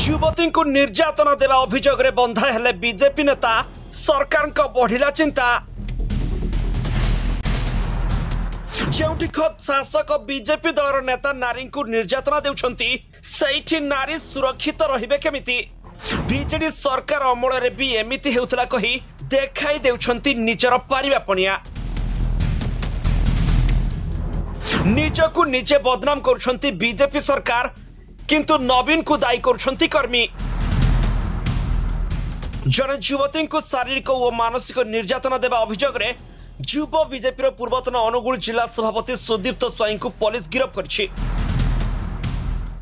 युवती को निर्यातना देवा अभियोग रे बंधा हेले बीजेपी नेता सरकार को बढ़िला चिंता। जेउठी खद शासक बीजेपी दलर नेता नारी को निर्यातना देउछंती सेठी नारी सुरक्षित रहिबे केमिति। बीजेडी सरकार अमल रे भी एमिति हेउतला कही देखाई देउछंती निजर पारिबा पणिया। निजकु निजे बदनाम करुछंती बीजेपी सरकार, किंतु नवीन को दायी करुछंती कर्मी। जने युवती को शारीरिक और मानसिक निर्यातना देवा अभियोग रे युव बीजेपी पूर्वतन अनुगुल जिला सभापति सुदीप्त स्वाई को पुलिस गिरफ्त करछि।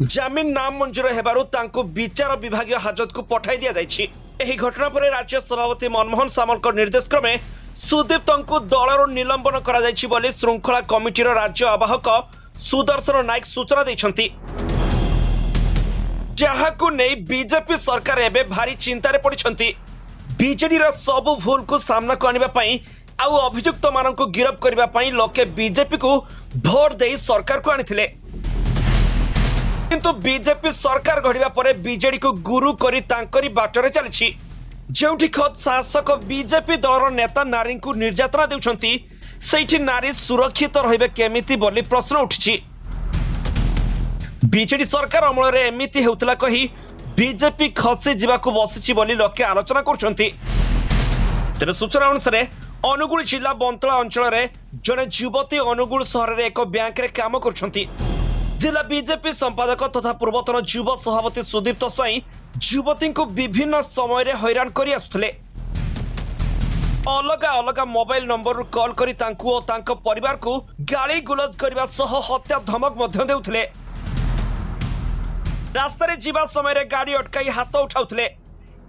जमीन नाम मंजूर हेबारु तांको विचार विभाग हाजत को पठाई दिया जायछि। एही घटना पर राज्य सभापति मनमोहन सामल निर्देश क्रमे सुदीप्त को दलर निलंबन करा जायछि बोली श्रृंखला कमिटीर राज्य आवाहक सुदर्शन नायक सूचना दैछंती। जहाकु नहीं बीजेपी सरकार एबे भारी चिंतारे पड़िछंती। बीजेडी रो सब भूल को सामना को आनिबा पई आउ अभियुक्त माननको गिरफ्त करबा पई लोके बीजेपी को भोट देई सरकार को आनिथिले, किंतु बीजेपी सरकार गढिबा परे बीजेडी को गुरु करी तांकरी बाटरे चलिछि। जेउठी खद शासक बीजेपी दलर नेता नारी को निर्यातना देउछंती सेठी नारी सुरक्षित रहिबे केमिति बोली प्रश्न उठिछि। बीजेडी सरकार अमल रे एमिति हेउतला कही बीजेपी खसी जीवाकू बसिछि बोली लोके आलोचना करुछंती। तेरे सूचना अनुसार अनुगुल जिला बंतला अंचल रे जने युवती अनुगुल शहर रे एक बैंक रे काम करुछंती। जिला बीजेपी संपादक तथा पूर्वतन युव सभापति सुदीप्त स्वाई युवती को विभिन्न समय रे हैरान करी आसुथले। अलग अलग मोबाइल नंबर रु कॉल करी तांकू और तांको परिवार को गाली गुलज करबा सह हत्या धमक मध्य देउथले। रास्ता रे जीवा समय रे गाड़ी अटकाई हाथ उठाउथले।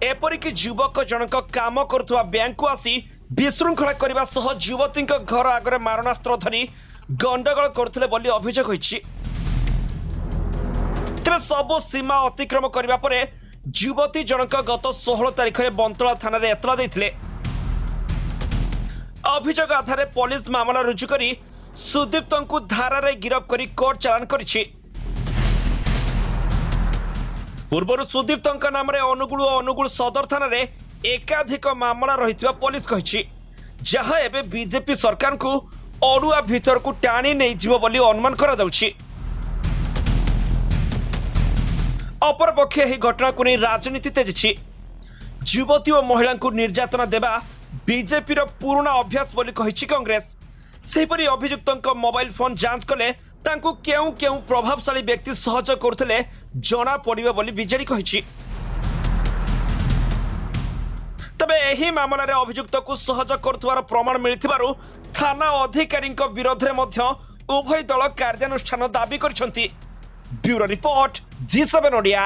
एपरिक युवक जनक काम करथुवा बैंक को आसी विशृंखला करबा सह युवती घर आगरे मारणास्त्र धरी गंडगोल करथले बोली अभियोग होइछि। तेरे सब सीमा अतिक्रम करबा परे युवती जनक गत 16 तारिख रे बंतला थाना रे एतला दैथिले। अभियोग आधारे पुलिस मामला रुजु करी सुदीप्त को धारा रे गिरफ्त करी कोर्ट चालान करिछि। पूर्व सुदीप्त नाम रे अनुगुल सदर थाना रे एकाधिक मामला रही पुलिस कही, जहाँ एबे बीजेपी सरकार को अड़ुआ भीतर को टाणी नहीं जीव बोली अनुमान करा जाउछि। अपर पक्षे एही घटना को नहीं राजनीति तेजिछि। युवती और महिला को निर्यातना देवा बीजेपी रो पुराना अभ्यास बोली कहिछि कांग्रेस। सेहिपरि अभियुक्त मोबाइल फोन जांच कले तांको केउ केउ प्रभावशाली व्यक्ति सहयोग करथिले जना पड़िबे बोली बीजेडी कहिछि। तबे एही मामला रे अभियुक्त को सहयोग करथुवार प्रमाण मिलिथिबारु थाना अधिकारी विरोध रे मध्य उभय दल कार्यानुष्ठान दाबी करिसंती। Bureau report G7 Odia.